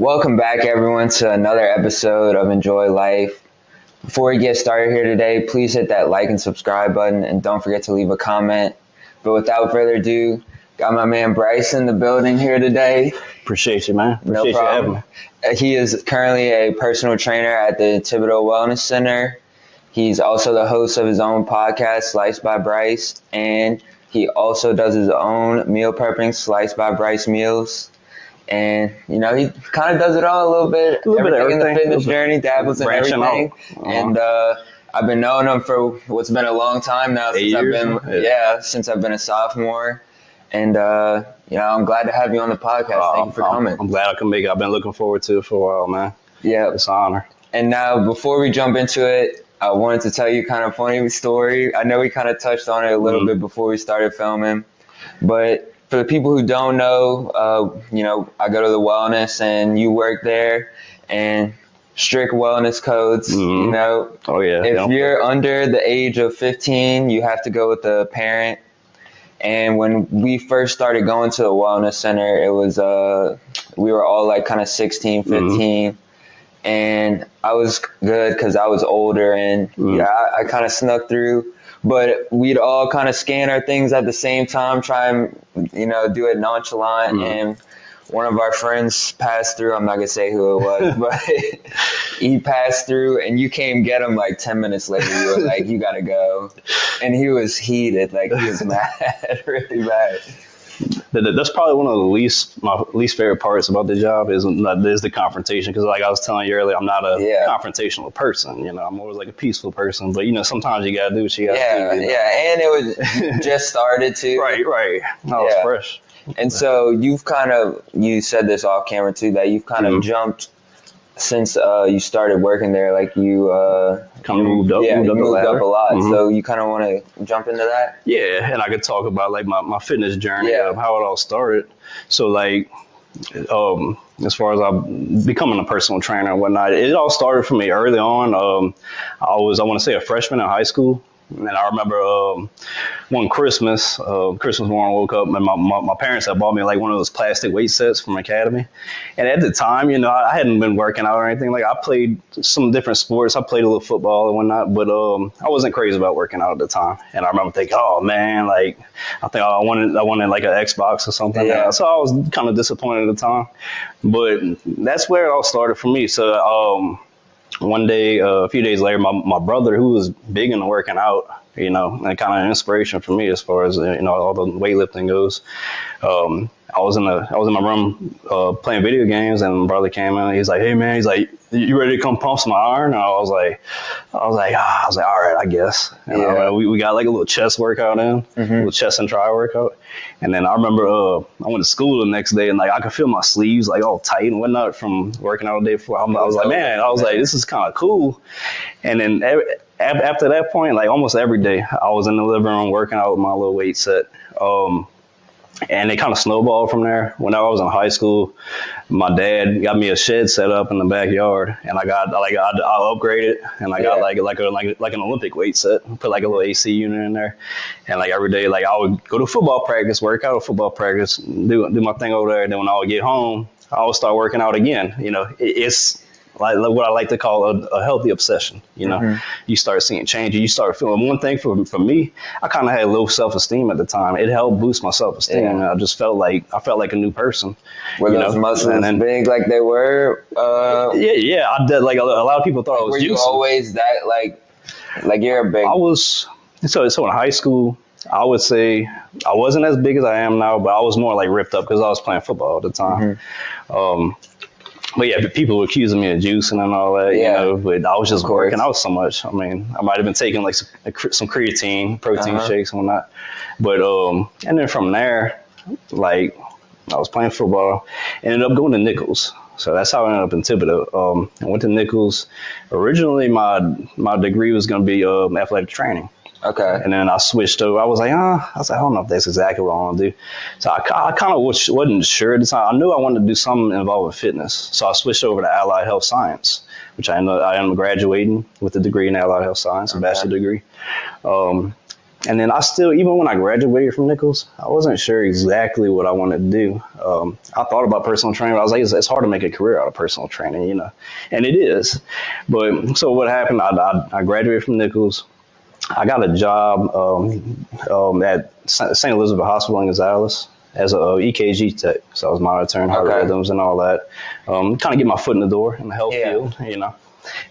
Welcome back, everyone, to another episode of Enjoy Life. Before we get started here today, please hit that like and subscribe button, and don't forget to leave a comment. But without further ado, got my man Bryce in the building here today. Appreciate you, man. No Appreciate you having problem. me. He is currently a personal trainer at the Thibodaux Wellness Center. He's also the host of his own podcast, Slyced by Bryce, and he also does his own meal prepping, Slyced by Bryce Meals. And, he kind of does it all a little bit. Everything in the fitness journey, dabbles in everything. And I've been knowing him for what's been a long time now, since I've been a sophomore. And, I'm glad to have you on the podcast. Thank you for coming. I'm glad I can make it. I've been looking forward to it for a while, man. Yeah. It's an honor. And now, before we jump into it, I wanted to tell you kind of a funny story. I know we kind of touched on it a little bit before we started filming, but for the people who don't know, I go to the wellness and you work there, and strict wellness codes, Oh, yeah. If you're under the age of 15, you have to go with a parent. And when we first started going to the wellness center, it was, we were all like kind of 16, 15. And I was good because I was older and I kind of snuck through. But we'd all kind of scan our things at the same time, try and, do it nonchalant. And one of our friends passed through. I'm not going to say who it was, but he passed through and you came get him like 10 minutes later. You were like, you got to go. And he was heated. Like he was mad, really bad. That's probably one of my least favorite parts about the job is the confrontation. Because like I was telling you earlier, I'm not a confrontational person. I'm always like a peaceful person. But sometimes you gotta do what you gotta do. Yeah, and it was just started too. Right. That was fresh. And so you said this off camera too, that you've kind of jumped since you started working there. Like you kind of moved up a lot. So you kind of want to jump into that? Yeah, and I could talk about like my fitness journey of how it all started. So like, as far as I becoming a personal trainer and whatnot, it all started for me early on. I want to say a freshman in high school. And I remember one Christmas morning, I woke up and my parents had bought me like one of those plastic weight sets from Academy. And at the time, I hadn't been working out or anything. Like I played some different sports. I played a little football and whatnot, but I wasn't crazy about working out at the time. And I remember thinking, oh man, like I think I wanted like an Xbox or something. Yeah. So I was kind of disappointed at the time. But that's where it all started for me. So one day, a few days later, my brother, who was big into working out, and kind of an inspiration for me as far as all the weightlifting goes. I was in my room playing video games, and my brother came in. He's like, "Hey man," he's like, "You ready to come pump some iron?" And I was like, all right, I guess. And we got like a little chest workout in, a little chest and tri workout. And then I remember I went to school the next day, and like I could feel my sleeves like all tight and whatnot from working out the day before. I was like, this is kind of cool. And then after that point, like almost every day, I was in the living room working out with my little weight set. And it kind of snowballed from there. When I was in high school, my dad got me a shed set up in the backyard, and I upgraded, and I got like an Olympic weight set. Put like a little AC unit in there, and like every day, like I would go to football practice, work out at football practice, do my thing over there. And then when I would get home, I would start working out again. It's like what I like to call a healthy obsession. You start seeing change. You start feeling one thing for me. I kind of had low self-esteem at the time. It helped boost my self-esteem. And I just felt like a new person. Were those muscles big like they were? Yeah. I did. Like a lot of people thought I was. Were you always that like you're a big? I was. So in high school, I would say I wasn't as big as I am now, but I was more like ripped up because I was playing football at the time. But yeah, people were accusing me of juicing and all that, but I was just working out so much. I mean, I might have been taking like some creatine, protein shakes and whatnot. But, and then from there, like I was playing football, ended up going to Nichols. So that's how I ended up in Thibodaux. I went to Nichols. Originally, my degree was going to be athletic training. Okay. And then I switched over. I was like, I don't know if that's exactly what I want to do. So I kind of wasn't sure at the time. I knew I wanted to do something involved with fitness. So I switched over to allied health science, which I am graduating with a degree in allied health science, a bachelor degree. And then I still, even when I graduated from Nichols, I wasn't sure exactly what I wanted to do. I thought about personal training, but I was like, it's hard to make a career out of personal training, and it is. But so what happened, I graduated from Nichols. I got a job at St. Elizabeth Hospital in Gonzales as a EKG tech. So I was monitoring heart rhythms and all that. Kind of get my foot in the door in the health field,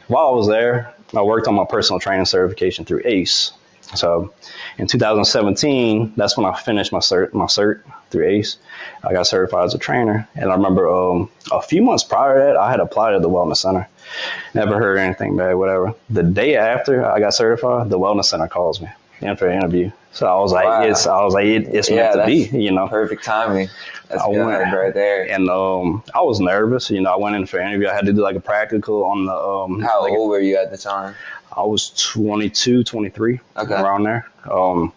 While I was there, I worked on my personal training certification through ACE. So in 2017, that's when I finished my cert through ACE. I got certified as a trainer. And I remember a few months prior to that, I had applied at the Wellness Center. Never heard anything bad, whatever. The day after I got certified, the Wellness Center calls me in for an interview. So I was like, it's meant to be, Perfect timing. That's good right there. And I was nervous. I went in for an interview. I had to do like a practical on the. How old were you at the time? I was 22, 23, around there. So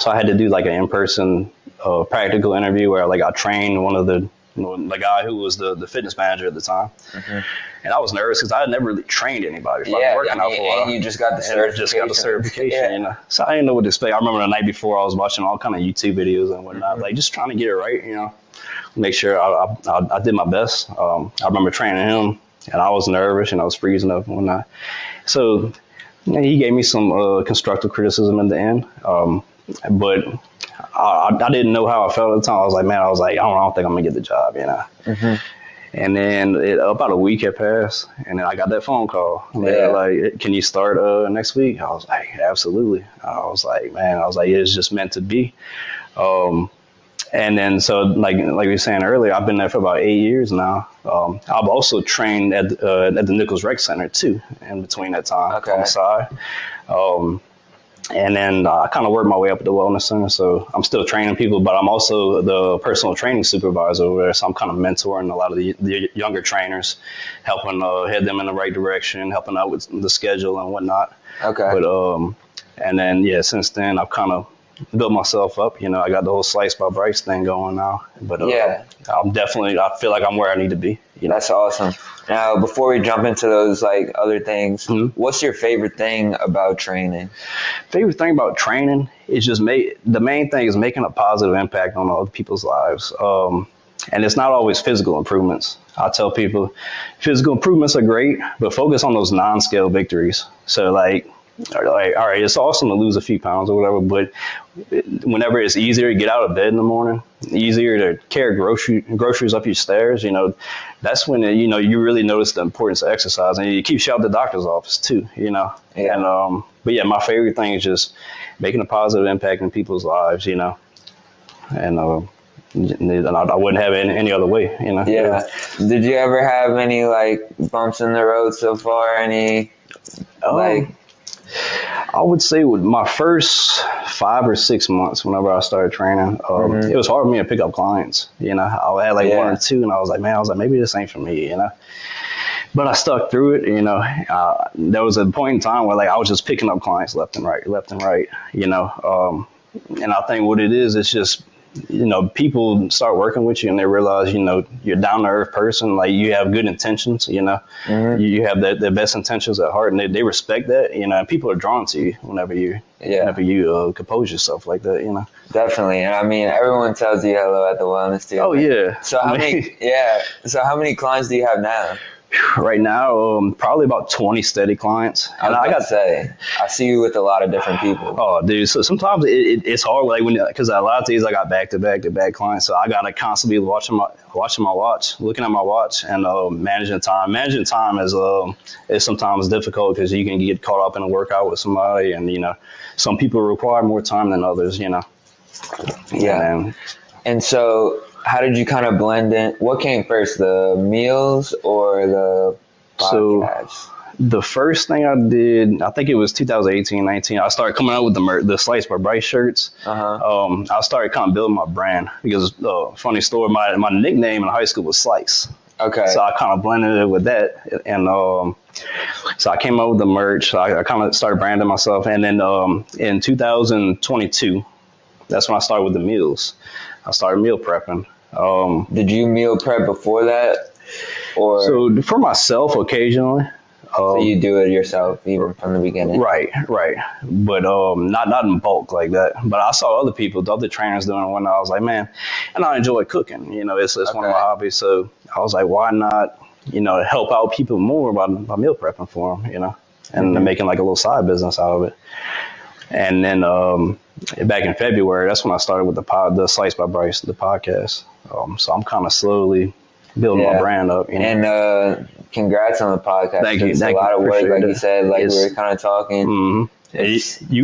I had to do like an in-person practical interview where like I trained one of the guy who was the fitness manager at the time. And I was nervous because I had never really trained anybody. So I was working out for a while. And you just got the certification. So I didn't know what to expect. I remember the night before I was watching all kind of YouTube videos and whatnot, like just trying to get it right, make sure I did my best. I remember training him and I was nervous and I was freezing up and whatnot. So he gave me some constructive criticism in the end. But I didn't know how I felt at the time. I was like, I don't think I'm gonna get the job, And then about a week had passed, and then I got that phone call. Like, can you start next week? I was like, absolutely. I was like, it's just meant to be. And then so like we were saying earlier, I've been there for about 8 years now. I've also trained at the Nichols Rec Center too, in between that time on the side. And then I kind of worked my way up at the Wellness Center. So I'm still training people, but I'm also the personal training supervisor over there. So I'm kind of mentoring a lot of the younger trainers, helping head them in the right direction, helping out with the schedule and whatnot. But and then since then I've kind of built myself up. I got the whole Slyced by Bryce thing going now. But I feel like I'm where I need to be. That's awesome. Now, before we jump into those like other things, what's your favorite thing about training? Favorite thing about training is just the main thing is making a positive impact on other people's lives. And it's not always physical improvements. I tell people physical improvements are great, but focus on those non-scale victories. So like, all right, it's awesome to lose a few pounds or whatever, but whenever it's easier to get out of bed in the morning, easier to carry groceries up your stairs, that's when, you really notice the importance of exercise, and it keeps you out of the doctor's office too, And, but my favorite thing is just making a positive impact in people's lives, and I wouldn't have it any other way, Yeah. Did you ever have any like bumps in the road so far? I would say with my first 5 or 6 months, whenever I started training, it was hard for me to pick up clients. I had like one or two, and I was like, maybe this ain't for me, But I stuck through it. There was a point in time where like I was just picking up clients left and right. And I think what it is, it's just people start working with you and they realize, you're down to earth person. Like you have good intentions, you have the best intentions at heart, and they respect that, and people are drawn to you whenever you compose yourself like that, Definitely. And I mean, everyone tells you hello at the wellness too. Oh yeah. So how many clients do you have now? Right now, probably about 20 steady clients. And I gotta say, I see you with a lot of different people. Oh, dude. So sometimes it's hard, like because a lot of days I got back to back clients, so I gotta constantly be watching my watch, looking at my watch, and managing time. Managing time is sometimes difficult because you can get caught up in a workout with somebody, and some people require more time than others. Yeah. And so, how did you kind of blend in? What came first, the meals or the podcast? So the first thing I did, I think it was 2018, 19, I started coming out with the Slyced by Bryce shirts. I started kind of building my brand because, funny story, my nickname in high school was Slice. Okay. So I kind of blended it with that. And so I came up with the merch. I kind of started branding myself. And then in 2022, that's when I started with the meals. I started meal prepping. Did you meal prep before that? Or so for myself occasionally, So you do it yourself even from the beginning. Right. But not in bulk like that. But I saw other people, the other trainers doing it when I was like, man, and I enjoy cooking. You know, it's one of my hobbies. So I was like, why not, you know, help out people more by meal prepping for them, you know, and making like a little side business out of it. And then back in February, that's when I started with the Slyced by Bryce, the podcast. So I'm kind of slowly building my brand up. You know? And congrats on the podcast. Thank you. It's a lot of work, like you said, like we were kind of talking. Mm-hmm.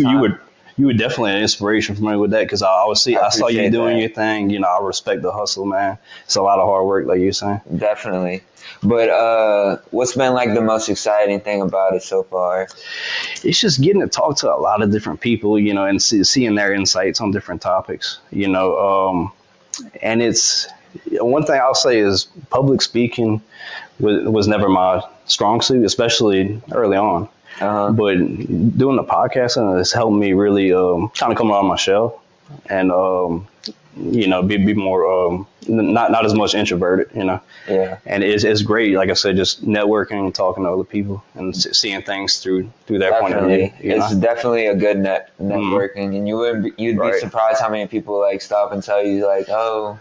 You were definitely an inspiration for me with that, because I saw you doing your thing. You know, I respect the hustle, man. It's a lot of hard work, like you're saying. Definitely. But what's been like the most exciting thing about it so far? It's just getting to talk to a lot of different people, you know, and seeing their insights on different topics, you know. And it's one thing I'll say is public speaking was never my strong suit, especially early on. But doing the podcasting has helped me really kind of come out of my shell and, you know, be more not as much introverted, you know. Yeah. And it's great, like I said, just networking and talking to other people and seeing things through their point of view. It's definitely a good networking, and you'd be surprised how many people like stop and tell you like, oh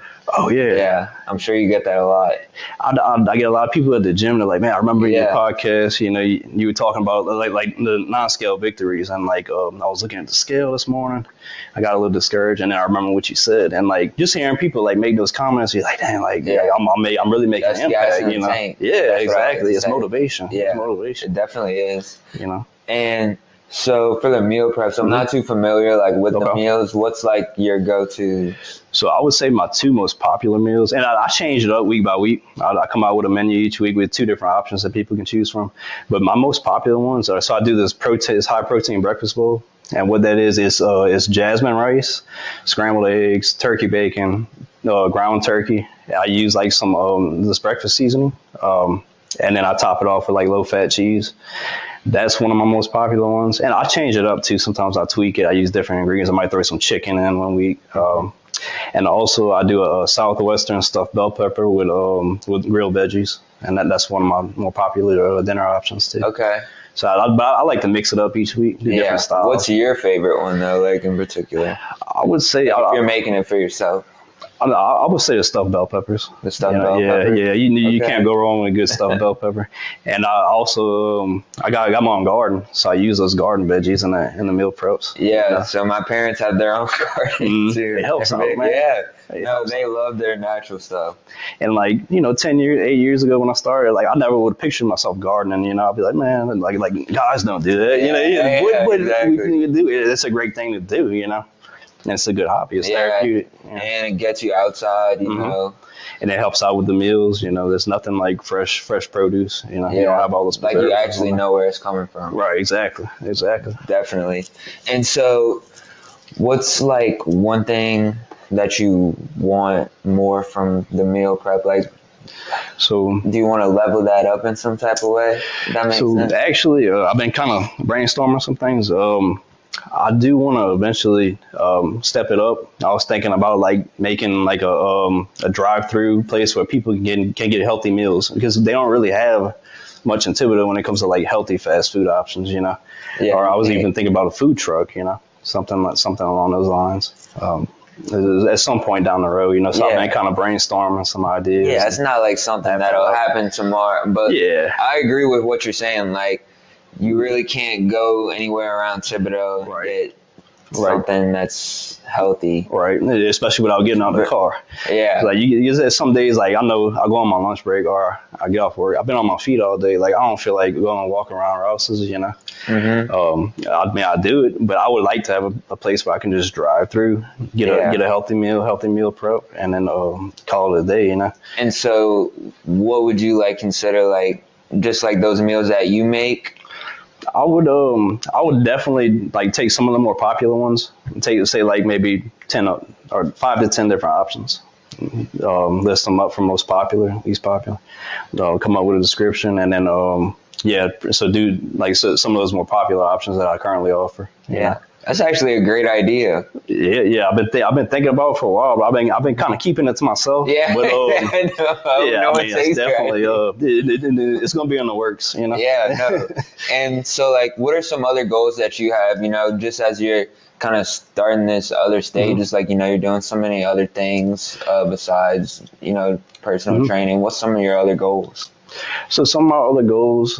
yeah, I'm sure you get that a lot. I get a lot of people at the gym. They're like, man, I remember your podcast. You know, you were talking about like the non-scale victories, and like I was looking at the scale this morning. I got a little discouraged, and then I remember what you said, and like just hearing people like make those comments, you're like, dang, like I'm really making an impact. You know, That's exactly. It's motivation. Yeah, it's motivation. It definitely is. You know, and. So for the meal prep, so I'm not too familiar like with the meals. What's like your go-to? So I would say my two most popular meals, and I change it up week by week. I come out with a menu each week with two different options that people can choose from. But my most popular ones are, so I do this high protein breakfast bowl. And what that is jasmine rice, scrambled eggs, turkey bacon, ground turkey. I use like some this breakfast seasoning. And then I top it off with like low-fat cheese. That's one of my most popular ones. And I change it up too. Sometimes I tweak it. I use different ingredients. I might throw some chicken in one week. And also I do a southwestern stuffed bell pepper with grilled veggies. And that's one of my more popular dinner options too. Okay. So I like to mix it up each week, do different styles. What's your favorite one though, like in particular? I would say if you're making it for yourself. I would say the stuffed bell peppers. The stuffed bell pepper? Yeah. You can't go wrong with a good stuffed bell pepper. And I also, I got my own garden, so I use those garden veggies in the meal preps. Yeah, you know? So my parents have their own garden too. It helps out, man. Yeah. They love their natural stuff. And like, 8 years ago when I started, like I never would have pictured myself gardening, I'd be like, man, like guys don't do that. What exactly. can you do? It's a great thing to do, And it's a good hobby. It's therapeutic. And it gets you outside, you know. And it helps out with the meals. There's nothing like fresh produce. You don't have all those. Like you actually know where it's coming from. Right. Exactly. Definitely. And so, what's like one thing that you want more from the meal prep? Like, so do you want to level that up in some type of way? That makes sense. Actually, I've been kind of brainstorming some things. I do want to eventually step it up. I was thinking about like making like a drive-through place where people can get healthy meals, because they don't really have much in Thibodaux when it comes to like healthy fast food options, Yeah, or I was even thinking about a food truck, something along those lines. At some point down the road, so I've been kind of brainstorming some ideas. Yeah, it's not like something that'll happen tomorrow, but I agree with what you're saying. Like, you really can't go anywhere around Thibodaux and get something that's healthy. Right, especially without getting out of the car. Yeah. Like, some days, like, I know I go on my lunch break or I get off work. I've been on my feet all day. Like, I don't feel like going and walking around Rouse's, Mm-hmm. I do it, but I would like to have a place where I can just drive through, get a healthy meal prep, and then call it a day, And so what would you like consider like just like those meals that you make? I would definitely like take some of the more popular ones and say like maybe 10 or 5 to 10 different options. List them up from least popular. Come up with a description, and then so do like some of those more popular options that I currently offer. Yeah. That's actually a great idea. Yeah. I've been thinking about it for a while, but I've been kind of keeping it to myself. Yeah, But no one it's takes your definitely idea. it's gonna be in the works, you know. Yeah, no. And so, like, what are some other goals that you have, just as you're kind of starting this other hmm stages, like, you're doing so many other things besides, personal hmm training. What's some of your other goals? So some of my other goals,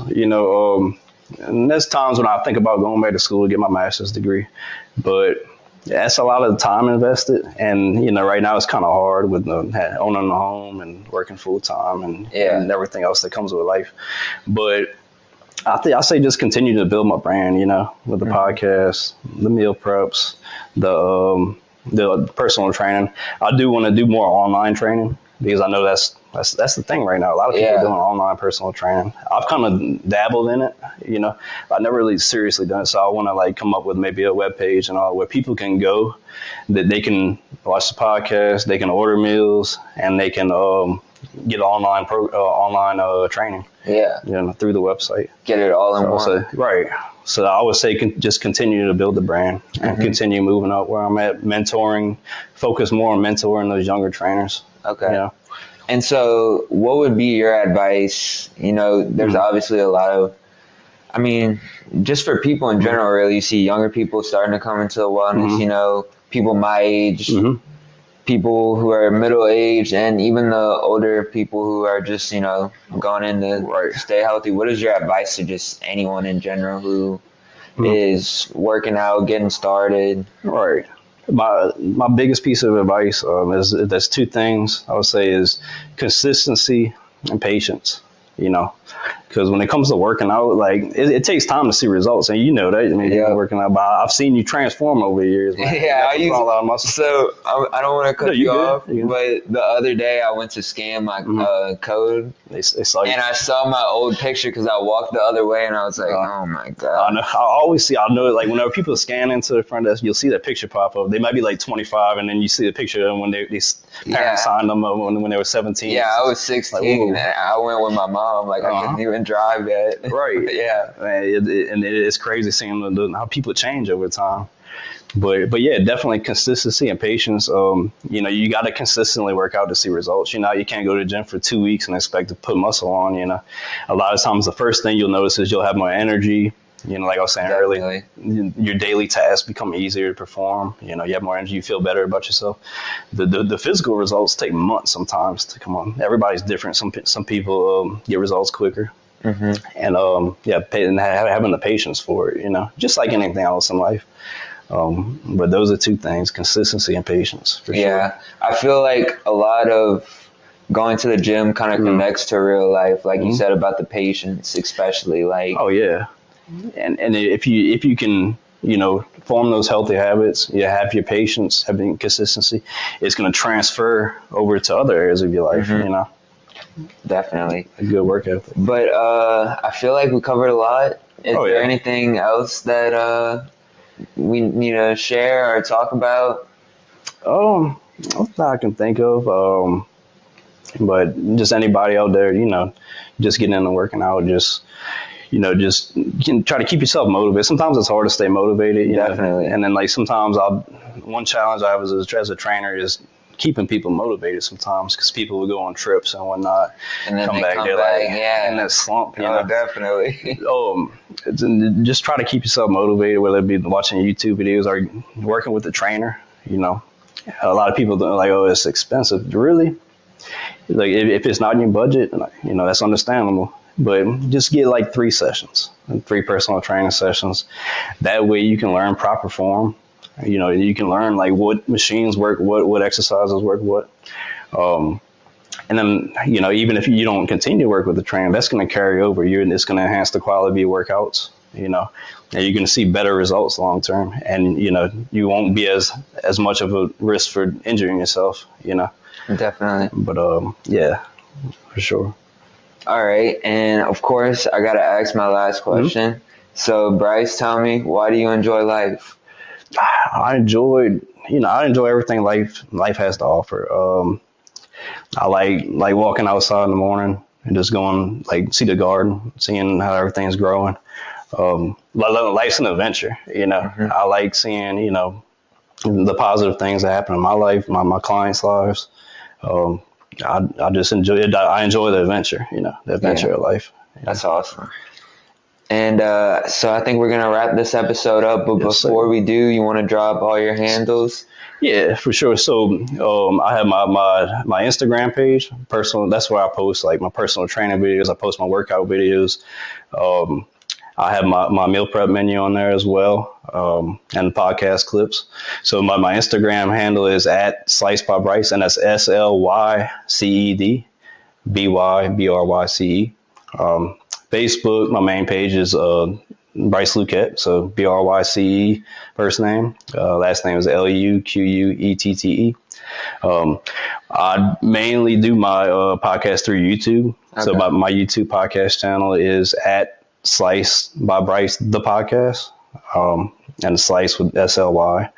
and there's times when I think about going back to school to get my master's degree, but that's a lot of the time invested, and right now it's kind of hard with owning a home and working full time and Yeah. everything else that comes with life. But I say just continue to build my brand, with the podcast, the meal preps, the personal training. I do want to do more online training because I know that's the thing right now. A lot of people are doing Yeah. online personal training. I've kind of dabbled in it, but I never really seriously done it. So I want to like come up with maybe a web page and all where people can go, that they can watch the podcast, they can order meals, and they can get online training, Yeah. through the website. Get it all in So I would one. say, right. So I would say just continue to build the brand and continue moving up where I'm at, mentoring, focus more on mentoring those younger trainers. Okay. And so, what would be your advice? There's obviously a lot of, I mean, just for people in general, really, you see younger people starting to come into the wellness, people my age, people who are middle aged, and even the older people who are just, going in to Right. stay healthy. What is your advice to just anyone in general who is working out, getting started? Right. My biggest piece of advice is there's two things I would say is consistency and patience. Because when it comes to working out, like it takes time to see results, and you know that. I mean, you've been working out, but I've seen you transform over the years, man. Yeah, I use a lot of muscle. So I don't want to cut No, you you good. off, but the other day I went to scan my code, They saw you. and I saw my old picture because I walked the other way, and I was like, oh my I god. know. I always see. I know. Like whenever people scan into the front desk, you'll see that picture pop up. They might be like 25, and then you see the picture of when they parents signed them when they were 17. Yeah, I was 16. Like, and I went with my mom. Like I couldn't even drive yet. Right. Yeah. Man, it's crazy seeing how people change over time. But yeah, definitely consistency and patience. You got to consistently work out to see results. You can't go to the gym for 2 weeks and expect to put muscle on. A lot of times the first thing you'll notice is you'll have more energy. Like I was saying earlier, your daily tasks become easier to perform. You have more energy, you feel better about yourself. The physical results take months sometimes to come on. Everybody's different. Some people get results quicker. And and having the patience for it. Just like anything else in life. But those are two things: consistency and patience. For sure. I feel like a lot of going to the gym kind of connects to real life, like you said about the patience, especially like. Oh yeah. And if you can form those healthy habits, you have your patience, having consistency, it's going to transfer over to other areas of your life. Definitely A good work ethic. But I feel like we covered a lot. Is there anything else that we need to share or talk about? Nothing I can think of. But just anybody out there, just getting into working out, just try to keep yourself motivated. Sometimes it's hard to stay motivated. Definitely. And then like sometimes one challenge I have as a trainer is keeping people motivated sometimes, because people will go on trips and whatnot and then come back like in that slump. Definitely. Just try to keep yourself motivated, whether it be watching YouTube videos or working with a trainer. A lot of people are like, oh, it's expensive. Really? Like if it's not in your budget, that's understandable. But just get like 3 sessions, 3 personal training sessions. That way you can learn proper form. You can learn like what machines work, what exercises work, what. And then, even if you don't continue to work with the trainer, that's going to carry over. It's going to enhance the quality of your workouts, and you're going to see better results long term. And, you won't be as much of a risk for injuring yourself, Definitely. But, yeah, for sure. All right. And of course, I got to ask my last question. So, Bryce, tell me, why do you enjoy life? I enjoy everything life has to offer. I like walking outside in the morning and just going, like, see the garden, seeing how everything's growing. Life's an adventure. I like seeing, the positive things that happen in my life, my clients' lives. Um, I just enjoy it. I enjoy the adventure, the adventure of life. That's awesome. And so I think we're going to wrap this episode up. But Yes, before sir. we do, you want to drop all your handles? Yeah, for sure. So I have my Instagram page, personal. That's where I post like my personal training videos. I post my workout videos. Um, I have my meal prep menu on there as well, and podcast clips. So my Instagram handle is at Slyced by Bryce, and that's SLYCED Facebook, my main page is Bryce Luquette, so Bryce first name, last name is Luquette. I mainly do my podcast through YouTube. Okay. So my YouTube podcast channel is at Slyced by Bryce the podcast, and Slice with SLY.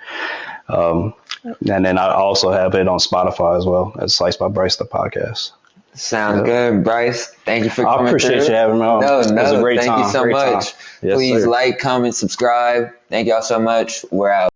And then I also have it on Spotify as well as Slyced by Bryce the podcast. Sounds good, Bryce. Thank you for coming through. I appreciate you having me on. No, it was a great thank time. you so much. Yes, Please sir. like, comment, subscribe. Thank y'all so much. We're out.